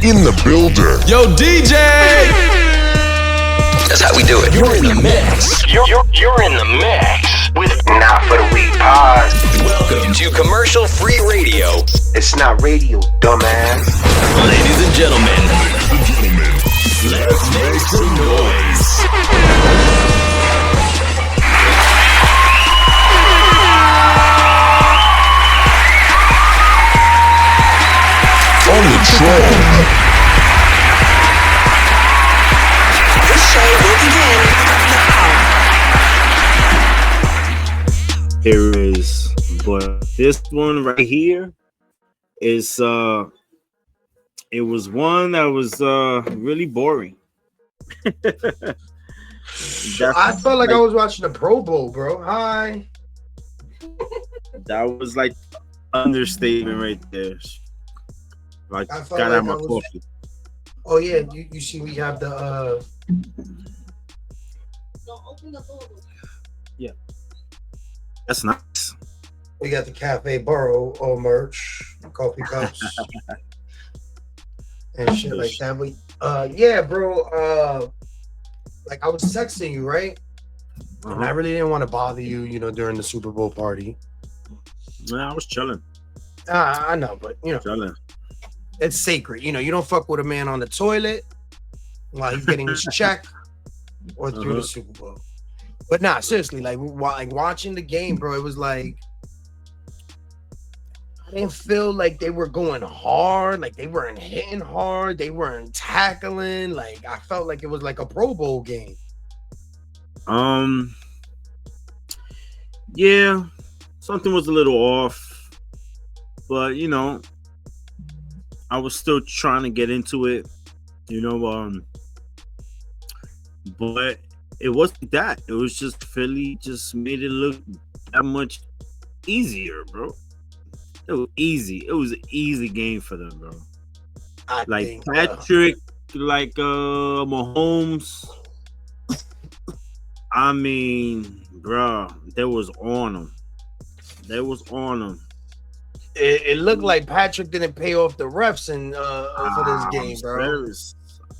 in the building. Yo, DJ! That's how we do it. You're in the mix. You're in the mix with Not For The Weak Pod. Welcome to commercial-free radio. It's not radio, dumbass. Ladies and gentlemen, let's make some noise. On the troll. This show will begin now. Here is, but this one right here is it was one that was really boring. I felt like I was watching the Pro Bowl, bro. Hi. That was like understatement right there. Like, I felt gotta have my like I was- coffee. Oh yeah, you see we have the That's nice. we got the Cafe Burrow merch, coffee cups, and shit like that. But yeah, bro. Like I was texting you, right? And I really didn't want to bother you, during the Super Bowl party. Yeah, I was chilling. I know, but Chilling. it's sacred. You don't fuck with a man on the toilet while he's getting his check or through the Super Bowl. But nah, seriously, like watching the game, bro, it was like I didn't feel like they were going hard, like they weren't hitting hard, they weren't tackling. Like I felt like it was like a Pro Bowl game. Yeah, something was a little off, but I was still trying to get into it, but it wasn't that. It was just Philly just made it look that much easier, bro. It was easy. It was an easy game for them, bro. Like Patrick, like Mahomes. I mean, bro, they was on them. They was on them. It looked like Patrick didn't pay off the refs for this game, bro.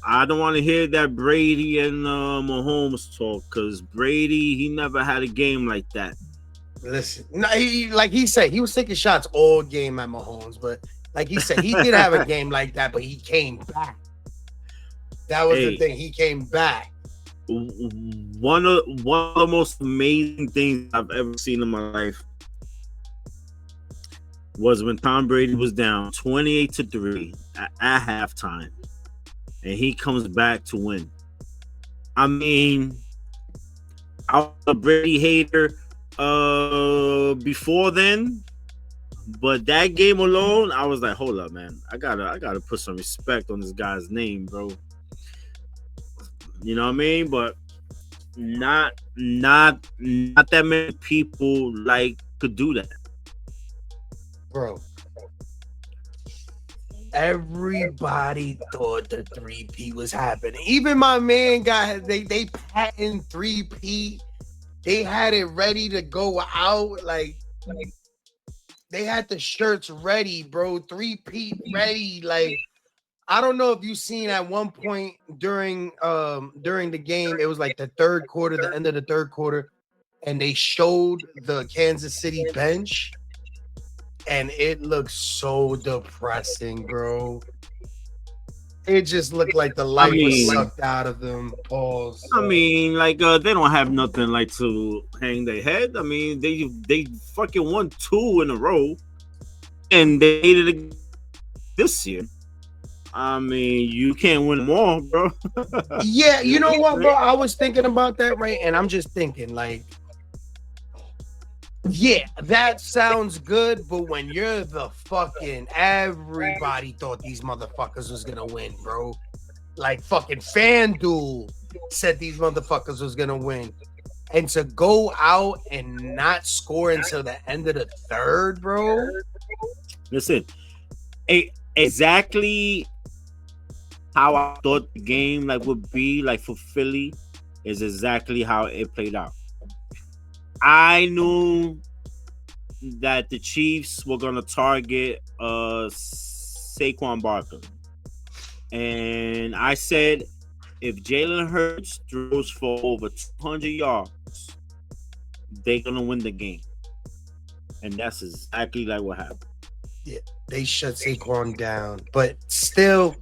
I don't want to hear that Brady and Mahomes talk, because Brady, he never had a game like that. Listen, no, he said, he was taking shots all game at Mahomes, but like he said, he did have a game like that, but he came back. That was the thing. He came back. One of the most amazing things I've ever seen in my life was when Tom Brady was down 28-3 at halftime, and he comes back to win. I mean, I was a Brady hater before then, but that game alone, I was like, hold up, man, I gotta put some respect on this guy's name, bro. You know what I mean? But not that many people could do that. Bro, everybody thought the 3P was happening. Even my man they patent 3P. They had it ready to go out. Like they had the shirts ready, bro. 3P ready. Like I don't know if you seen at one point during the game, it was like the third quarter, the end of the third quarter, and they showed the Kansas City bench. And it looks so depressing, bro. It just looked like the life was sucked out of them. Pause. I mean, they don't have nothing to hang their head. I mean, they fucking won 2 in a row, and they did it this year. I mean, you can't win them all, bro. Yeah, you know what, bro? I was thinking about that, right? And I'm just thinking, yeah, that sounds good, but when you're the everybody thought these motherfuckers was gonna win, bro. Like fucking FanDuel said these motherfuckers was gonna win. And to go out and not score until the end of the third, bro. Listen, exactly how I thought the game would be for Philly is exactly how it played out. I knew that the Chiefs were gonna target Saquon Barkley. And I said, if Jalen Hurts throws for over 200 yards, they're gonna win the game. And that's exactly like what happened. Yeah, they shut Saquon down, but still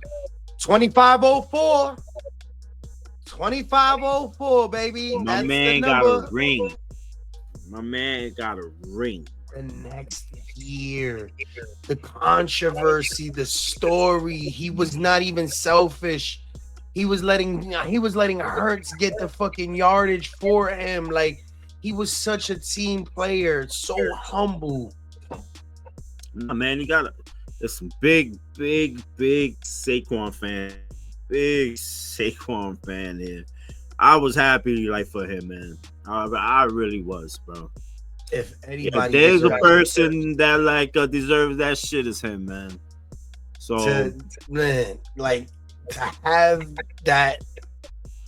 25-04. 25-04, baby. My That's man the got number. a ring. My man got a ring. The next year, the controversy, the story. He was not even selfish. He was letting Hurts get the fucking yardage for him. Like, he was such a team player, so humble. Nah, man, there's some big Saquon fan. Big Saquon fan here. I was happy like for him, man. I really was, bro. If Yeah, anybody there's a deserves person that like deserves that shit is him, man. So to have that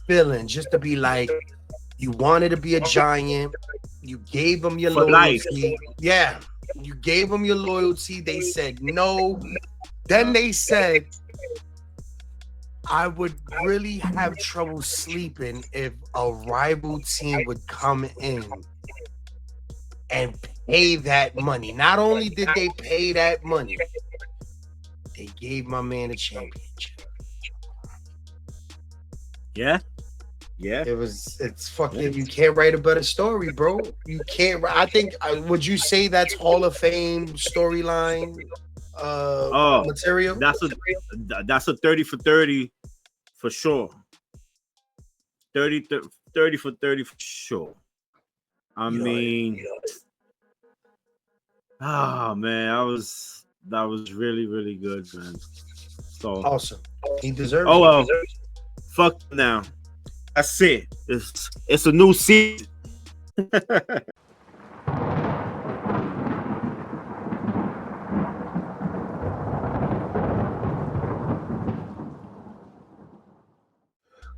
feeling, just to be like, you wanted to be a Giant, you gave them your For life. loyalty. Yeah, you gave them your loyalty. They said no. Then they said, I would really have trouble sleeping if a rival team would come in and pay that money. Not only did they pay that money, they gave my man a championship. yeah. It's fucking, you can't write a better story, bro. You can't. I think, would you say that's Hall of Fame storyline material? That's a 30 for 30 for sure. 30 for 30 for sure. I mean, oh man, that was really, really good, man. So Awesome. He deserves oh it. well, fuck now. That's it. It's a new season.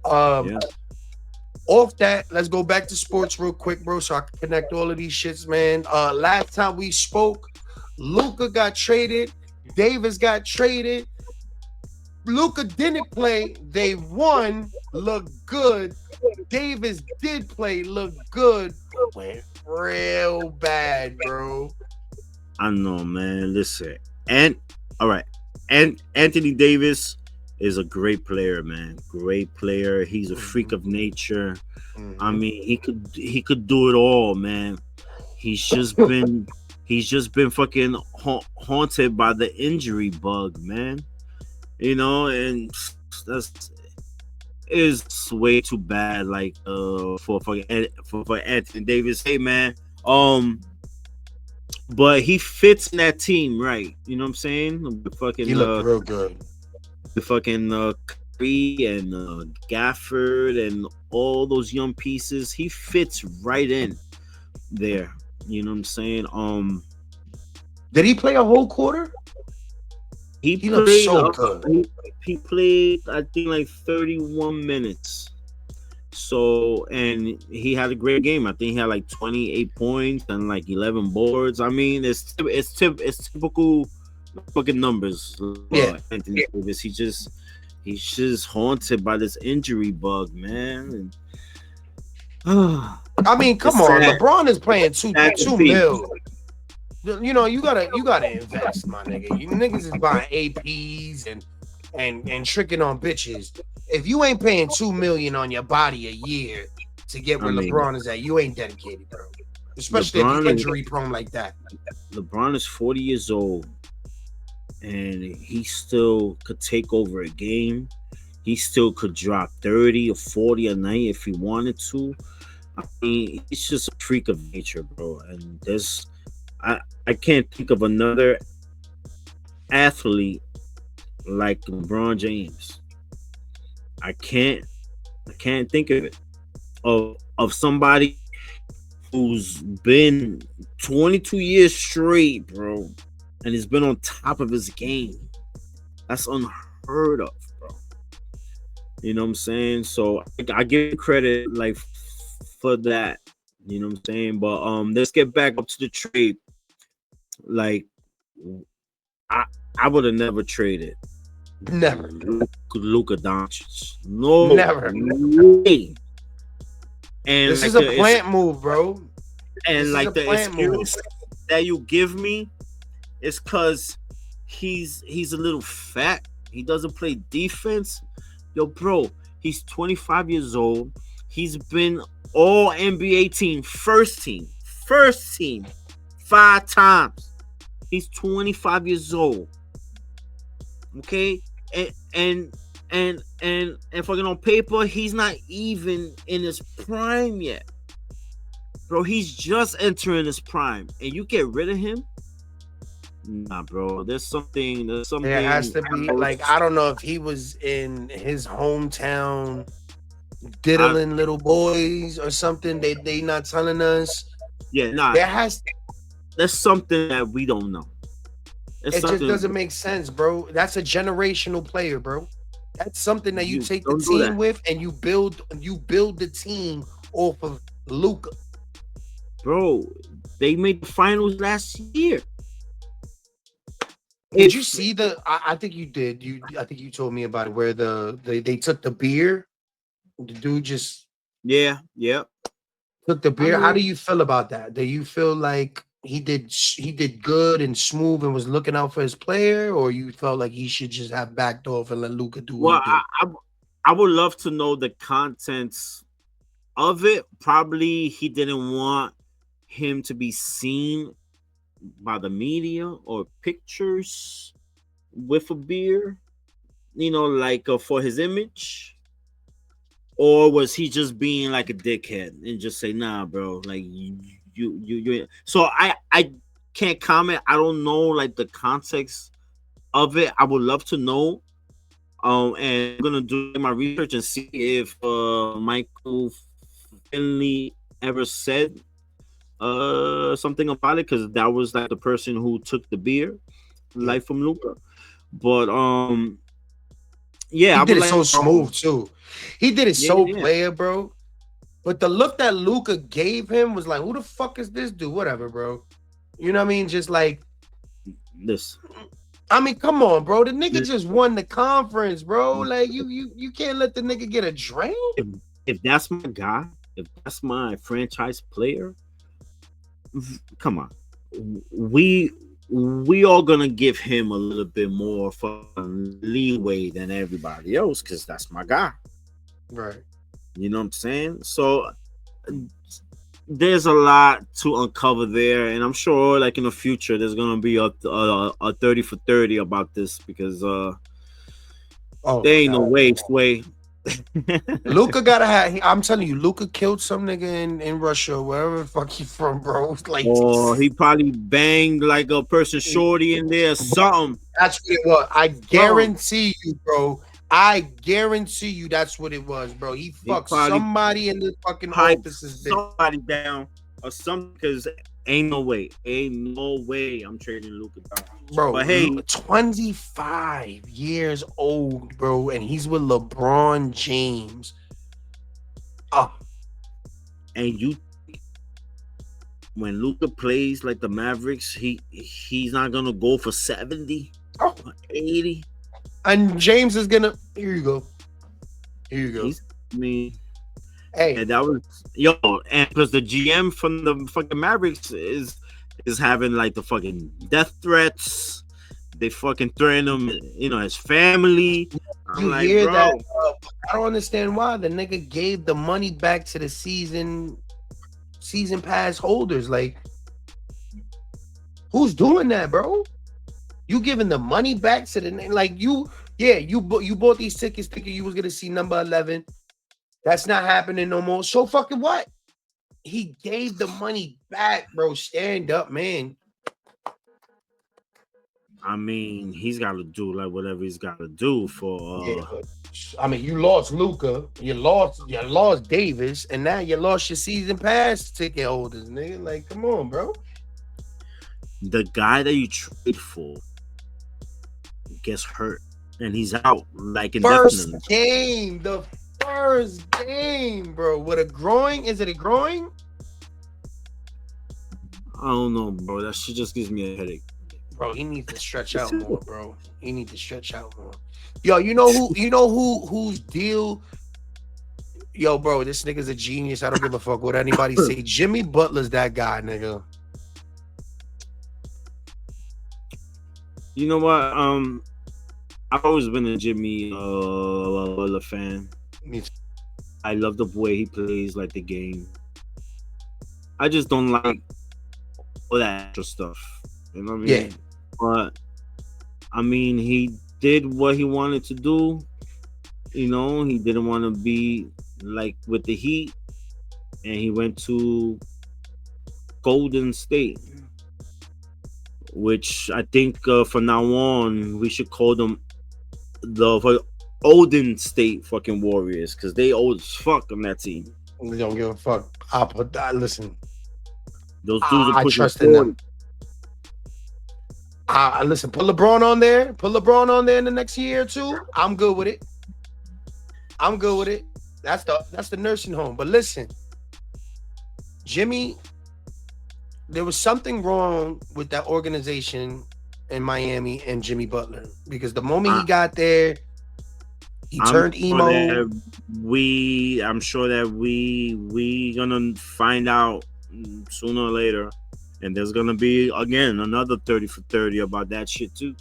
Yeah. Off that, let's go back to sports real quick, bro, so I can connect all of these shits, man. Last time we spoke, Luka got traded, Davis got traded. Luka didn't play, they won, looked good. Davis did play, looked good, but went real bad, bro. I know, man. Listen, and all right, and Anthony Davis is a great player, man. Great player. He's a freak of nature. I mean, he could do it all, man. He's just been fucking haunted by the injury bug, man. You know, and that's is way too bad. Like for Anthony Davis. Hey, man. But he fits in that team, right? You know what I'm saying? The fucking He looked real good. The fucking Curry and Gafford and all those young pieces. He fits right in there. You know what I'm saying? Did he play a whole quarter? He looked played, so good. He played, I think, like 31 minutes. So, and he had a great game. I think he had like 28 points and like 11 boards. I mean, it's typical fucking numbers. Yeah. Anthony Davis. He's just haunted by this injury bug, man. And, I mean, come It's on. sad. LeBron is playing two to see. mil. You know, you gotta invest, my nigga. You niggas is buying APs and tricking on bitches. If you ain't paying $2 million on your body a year to get where LeBron is at, you ain't dedicated, bro. Especially if LeBron you're is- injury prone like that. LeBron is 40 years old, and he still could take over a game. He still could drop 30 or 40 a night if he wanted to. I mean, he's just a freak of nature, bro. And I can't think of another athlete like LeBron James. I can't think of it. Of somebody who's been 22 years straight, bro, and has been on top of his game. That's unheard of, bro. You know what I'm saying? So I give credit like for that. You know what I'm saying? But let's get back up to the trade. Like I would have never traded Never. Luka Doncic. No Never. way. And This like is a plant move, bro. and This is like a the plant move. excuse that you give me is because he's a little fat. He doesn't play defense. Yo, bro, he's 25 years old. He's been all NBA team, first team, 5 times. He's 25 years old. Okay, and fucking on paper, he's not even in his prime yet, bro. He's just entering his prime, and you get rid of him. Nah, bro. There's something. There has to be, like, I don't know if he was in his hometown diddling little boys or something. They not telling us. Yeah, nah. There's something that we don't know. It just doesn't make sense, bro. That's a generational player, bro. That's something that you take the team with, and you build the team off of Luka. Bro, they made the finals last year. Did you see I think you did. I think you told me about it, where they took the beer. The dude just took the beer. How do you feel about that? Do you feel like he did good and smooth and was looking out for his player, or you felt like he should just have backed off and let Luka do what he did? I would love to know the contents of it. Probably he didn't want him to be seen by the media or pictures with a beer, like for his image. Or was he just being like a dickhead and just say, nah, bro, like you. So I can't comment. I don't know like the context of it. I would love to know. And I'm gonna do my research and see if Michael Finley ever said something about it, because that was like the person who took the beer, like from Luka. But yeah, he did it so smooth too. He did it player, bro. But the look that Luka gave him was like, who the fuck is this dude? Whatever, bro. You know what I mean? Just like this. I mean, come on, bro. The nigga just won the conference, bro. Like you can't let the nigga get a drink. If that's my guy, if that's my franchise player, come on. We all gonna give him a little bit more fun leeway than everybody else, because that's my guy. Right. You know what I'm saying? So there's a lot to uncover there, and I'm sure like in the future there's gonna be a 30 for 30 about this, because there ain't no way. Luka gotta have. I'm telling you, Luka killed some nigga in Russia, wherever the fuck he from, bro. Like, or he probably banged like a person shorty in there, or something. That's what it was. I guarantee you, bro. I guarantee you that's what it was, bro. He fucked somebody in the fucking offices. Somebody down or something, because ain't no way I'm trading Luka down. Bro, but hey, 25 years old, bro, and he's with LeBron James. And when Luka plays like the Mavericks, he's not gonna go for 70 or 80. And James is gonna. Here you go. Hey, and that was and because the GM from the fucking Mavericks is having like the fucking death threats. They fucking threaten him, his family. You hear that? I don't understand why the nigga gave the money back to the season pass holders. Like, who's doing that, bro? You giving the money back to the you bought these tickets thinking you was gonna see number 11. That's not happening no more. So fucking what? He gave the money back, bro. Stand up, man. I mean, he's got to do like whatever he's got to do for. I mean, you lost Luka, you lost Davis, and now you lost your season pass ticket holders, nigga. Like, come on, bro. The guy that you trade for gets hurt, and he's out like indefinitely. The first game, bro. What, a groin? Is it a groin? I don't know, bro. That shit just gives me a headache. Bro, he needs to stretch out more, bro. He needs to stretch out more. Yo, you know whose deal? Yo, bro, this nigga's a genius. I don't give a fuck what anybody say. Jimmy Butler's that guy, nigga. You know what? I've always been a Jimmy Butler fan. I love the way he plays, like the game. I just don't like all that extra stuff. You know what I mean? Yeah. But I mean, he did what he wanted to do. You know, he didn't want to be like with the Heat, and he went to Golden State, which I think from now on we should call them the Golden State fucking Warriors, because they old as fuck on that team. We don't give a fuck. Listen, Those dudes are I pushing trust in them. 40. Listen, put LeBron on there. Put LeBron on there in the next year or two. I'm good with it. That's the nursing home. But listen, Jimmy, there was something wrong with that organization in Miami and Jimmy Butler, because the moment he got there, he turned emo. I'm sure that we gonna find out sooner or later, and there's gonna be again another 30 for 30 about that shit too.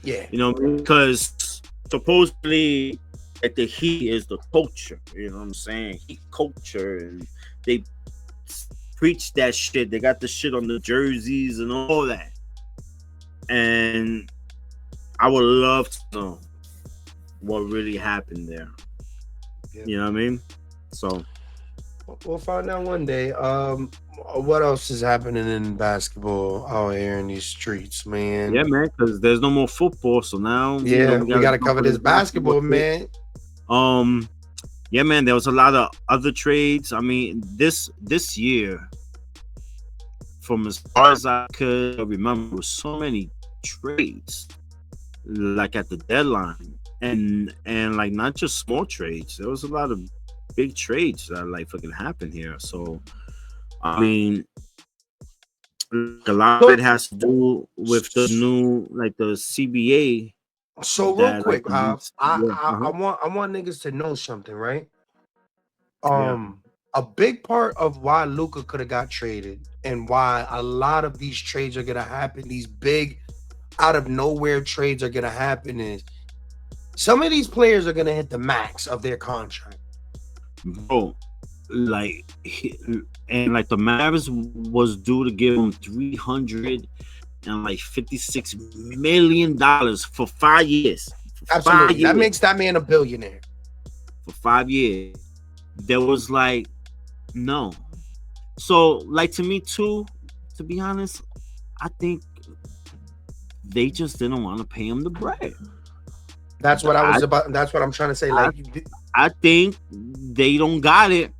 Yeah, you know, because supposedly like the Heat is the culture. You know what I'm saying? Heat culture, and they preach that shit. They got the shit on the jerseys and all that. And I would love to know what really happened there. Yeah. You know what I mean? So we'll find out one day. What else is happening in basketball out here in these streets, man? yeah, man, because there's no more football. So now Yeah, we gotta cover this basketball, man. Yeah, man, there was a lot of other trades. I mean, this year, from as far as I could remember, there was so many trades, like at the deadline, and like not just small trades. There was a lot of big trades that like fucking happened here. So, I mean, a lot of it has to do with the new, like the CBA. So real quick, I want niggas to know something, right? A big part of why Luka could have got traded, and why a lot of these trades are gonna happen, these big out of nowhere trades are gonna happen, is some of these players are gonna hit the max of their contract. Bro, like the Mavs was due to give him $356 million for 5 years. Absolutely, that makes that man a billionaire. For 5 years, there was like no. So, like, to me too, to be honest, I think they just didn't want to pay him the bread. That's what that's what I'm trying to say. Like, I think they don't got it,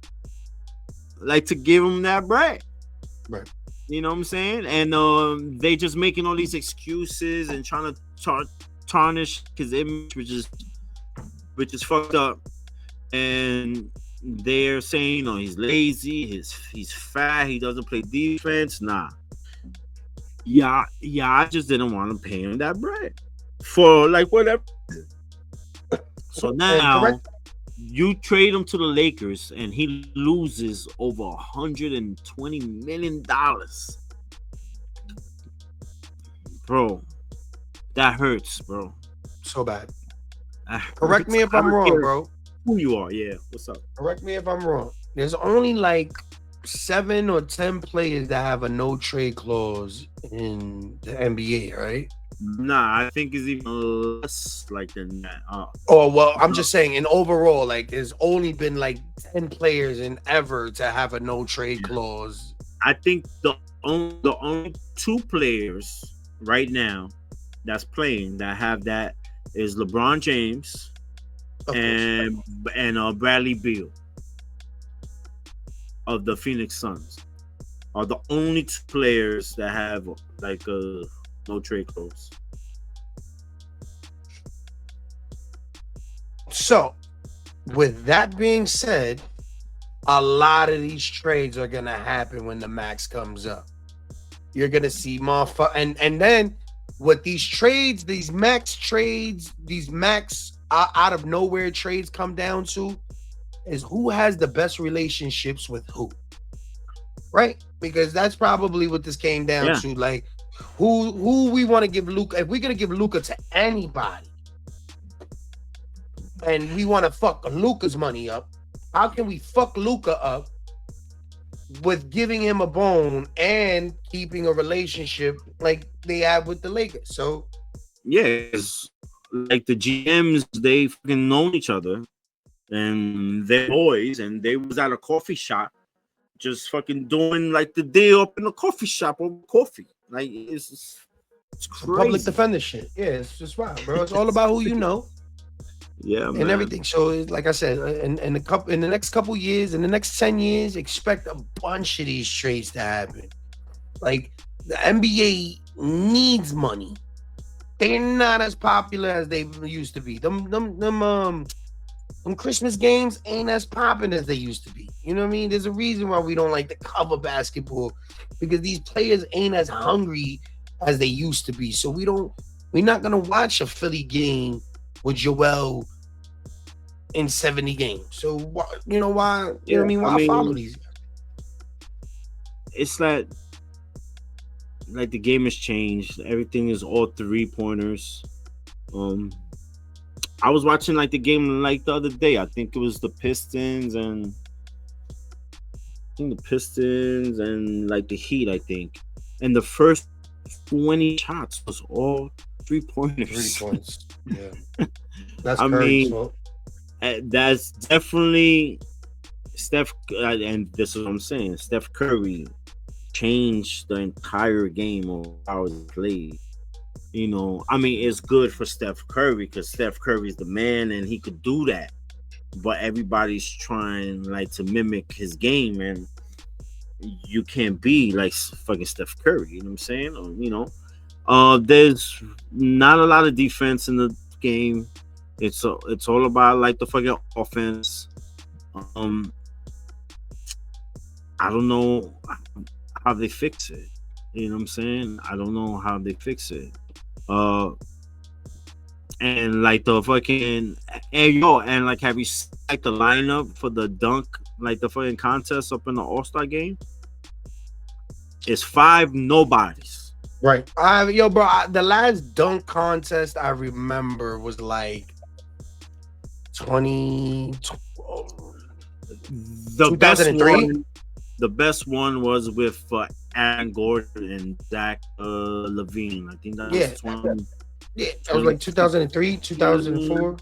like, to give him that bread. Right. You know what I'm saying? And they just making all these excuses and trying to tarnish his image, which is fucked up. And they're saying, he's lazy, he's fat, he doesn't play defense. Nah. Yeah, I just didn't want to pay him that bread for like whatever. So now you trade him to the Lakers and he loses over $120 million. Bro, that hurts, bro. So bad. Correct me if I'm wrong, bro. Who you are, yeah. What's up? Correct me if I'm wrong. There's only like 7 or 10 players that have a no trade clause in the NBA, right? Nah, I think it's even less like than that. I'm just saying, in overall, like there's only been like 10 players in ever to have a no trade clause. I think the only 2 players right now that's playing that have that is LeBron James and Bradley Beal of the Phoenix Suns are the only 2 players that have like a no trade clause. So, with that being said, a lot of these trades are gonna happen when the max comes up. You're gonna see motherfucker, and then what these trades, these max trades, these max out of nowhere trades come down to is who has the best relationships with who, right? Because that's probably what this came down to. Like, who we want to give Luka. If we're gonna give Luka to anybody, and we want to fuck Luka's money up, how can we fuck Luka up with giving him a bone and keeping a relationship like they have with the Lakers? So yeah, it's like the GMs, they fucking know each other and they're boys, and they was at a coffee shop just fucking doing like the deal up in the coffee shop over coffee. Like it's crazy. Public defender shit. Yeah, it's just wild, bro. It's all about who you know. Yeah, and man. everything. So, like I said, in the next couple years, in the next 10 years, expect a bunch of these trades to happen. Like, the NBA needs money. They're not as popular as they used to be. Them Christmas games ain't as popping as they used to be. You know what I mean? There's a reason why we don't like to cover basketball, because these players ain't as hungry as they used to be. So we're not gonna watch a Philly game with Joel in 70 games. So you know why? You know what I mean? Why follow these guys? It's like the game has changed. Everything is all 3-pointers. I was watching like the game like the other day. I think it was the Pistons and like the Heat, I think. And the first 20 shots was all 3-pointers. 3 points. Yeah. That's I Curry's mean, fault. That's definitely Steph, and this is what I'm saying. Steph Curry changed the entire game of how it's played. You know, I mean, it's good for Steph Curry because Steph Curry's the man and he could do that. But everybody's trying like to mimic his game, and you can't be like fucking Steph Curry. You know what I'm saying? Or, you know, there's not a lot of defense in the game. It's all about like the fucking offense. I don't know how they fix it. You know what I'm saying? I don't know how they fix it. And like the fucking and like, have you seen like the lineup for the dunk, like the fucking contest up in the All-Star game? It's 5 nobodies. Right. Bro, the last dunk contest I remember was like 2003. The best one was with Aaron Gordon and Zach Levine. I think that was 20. Yeah, that was like 2003, 2004.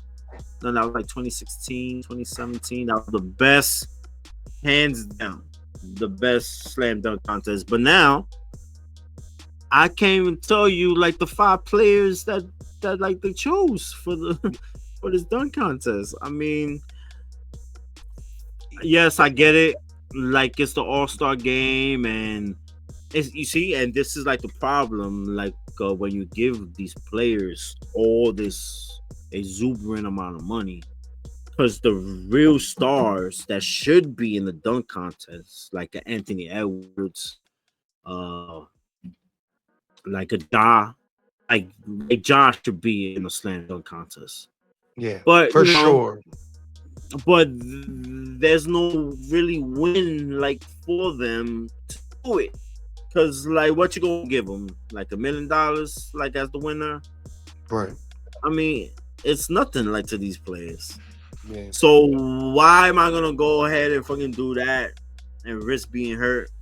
No, that was like 2016, 2017. That was the best, hands down, the best slam dunk contest. But now, I can't even tell you like the 5 players that like they chose for this dunk contest. I mean, yes, I get it. Like, it's the All-Star game, and you see, and this is like the problem. Like, when you give these players all this exuberant amount of money, because the real stars that should be in the dunk contest, like a Anthony Edwards, like a Ja, like Ja should be in the slam dunk contest. Yeah, but for sure. But there's no really win like for them to do it. Cause like, what you gonna give them? Like $1 million, like as the winner? Right. I mean, it's nothing like to these players. Yeah. So why am I gonna go ahead and fucking do that and risk being hurt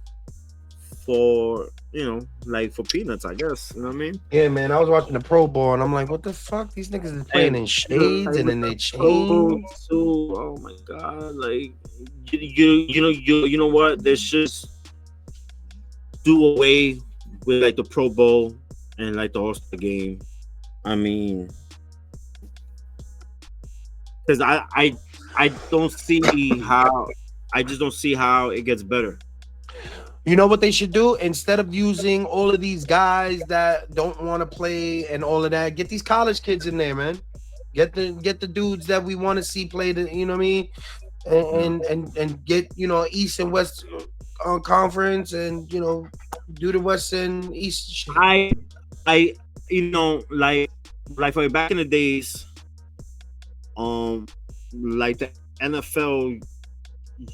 for, you know, like for peanuts? I guess, you know what I mean? Yeah, man. I was watching the Pro Bowl and I'm like, what the fuck? These niggas is playing in shades and then they change. Oh my god! Like you know what? There's just do away with like the Pro Bowl and like the All-Star game. I mean, because I don't see how, I just don't see how it gets better. You know what they should do? Instead of using all of these guys that don't want to play and all of that, get these college kids in there, man. Get the dudes that we want to see play. You know what I mean? And get, you know, East and West conference, and, you know, do the West and East shit. like for back in the days, like the NFL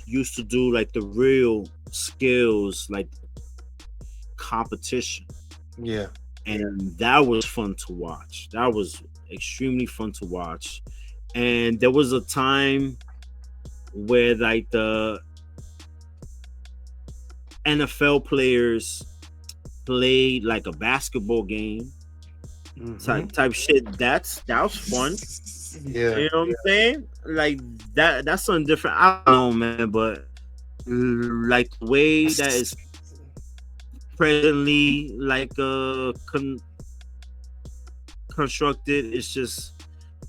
used to do like the real skills, like competition, Yeah. and that was fun to watch. That was extremely fun to watch. And there was a time where like the NFL players played like a basketball game type shit. That was fun. Yeah. You know what I'm saying? Like that's something different. I don't know, man, but like the way that is presently like constructed, it's just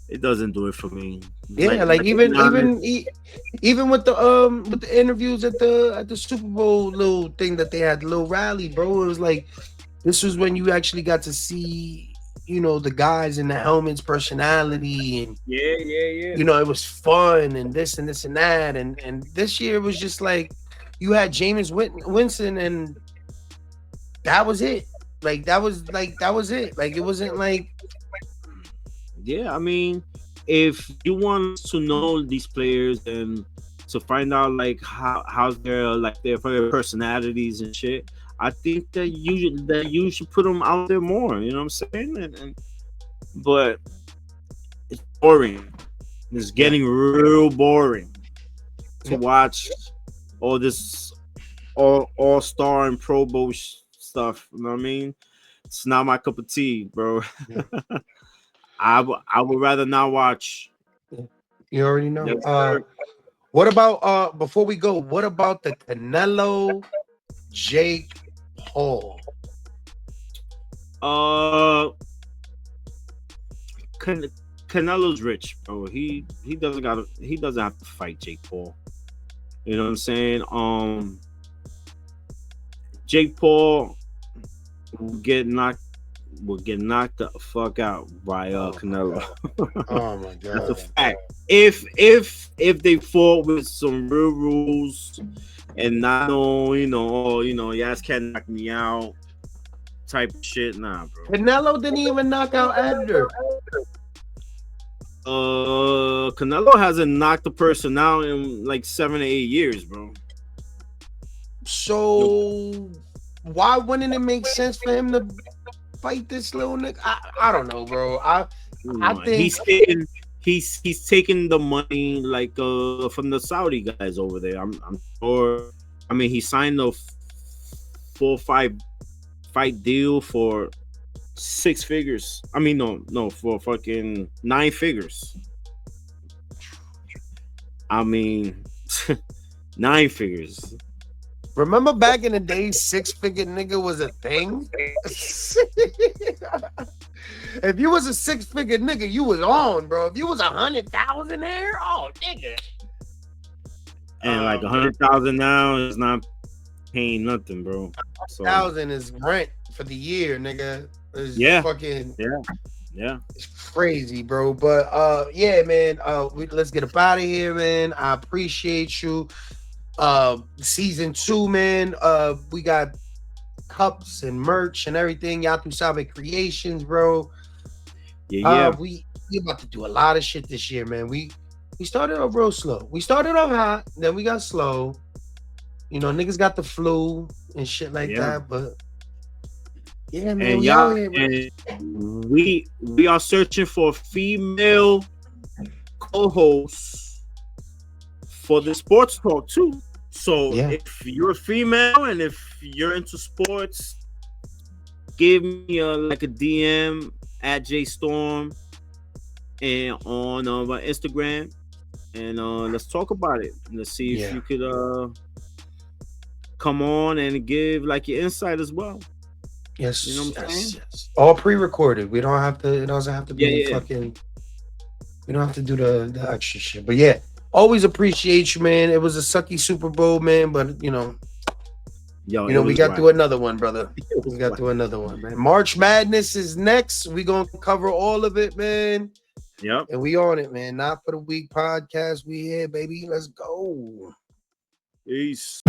it doesn't do it for me. Yeah, like even with the interviews at the Super Bowl little thing that they had, the little rally, bro, it was like this was when you actually got to see, the guys in the helmets, personality, and yeah. it was fun and this and this and that, and this year was just like you had Jameis Winston, and that was it. That was it. Like it wasn't like. Yeah, I mean, if you want to know these players and to find out like how's their personalities and shit, I think that you should put them out there more. You know what I'm saying? But it's boring. It's getting real boring to watch all this all-star and Pro Bowl stuff. You know what I mean? It's not my cup of tea, bro. Yeah. I would rather not watch. You already know. What about before we go? What about the Canelo Jake Paul? Canelo's rich, bro. He doesn't have to fight Jake Paul. You know what I'm saying? Jake Paul will get knocked the fuck out by Canelo. Oh my god, that's a fact. If they fought with some real rules and not your ass can't knock me out type of shit, nah, bro. Canelo didn't even knock out Edgar. Canelo hasn't knocked a person out in like 7 to 8 years, bro. So why wouldn't it make sense for him to fight this little nigga? I don't know, bro. I think he's taking the money like from the Saudi guys over there. I'm sure. I mean, he signed a 4-5 fight deal for 6 figures. I mean, no, for fucking 9 figures. I mean, 9 figures. Remember back in the day, 6-figure nigga was a thing? If you was a 6-figure nigga, you was on, bro. If you was 100,000 there, oh, nigga. And like 100,000 now is not paying nothing, bro. 1,000 is rent for the year, nigga. It's fucking it's crazy, bro. But yeah, man. Let's get up out of here, man. I appreciate you. Season 2, man. We got cups and merch and everything. Yatu Sabe Creations, bro. Yeah. We about to do a lot of shit this year, man. We started off real slow. We started off hot, then we got slow. Niggas got the flu and shit like that, but yeah, man. And we are searching for female co-hosts for the sports talk too. So if you're a female and if you're into sports, give me a DM at JStorm and on my Instagram, and let's talk about it. Let's see if you could come on and give like your insight as well. Yes, you know what I'm saying? Yes. All pre-recorded. We don't have to. It doesn't have to be fucking. We don't have to do the extra shit. But yeah, always appreciate you, man. It was a sucky Super Bowl, man. But we got through another one, brother. We got through another one, man. March Madness is next. We gonna cover all of it, man. Yep. And we on it, man. Not for the Week podcast. We here, baby. Let's go. Peace.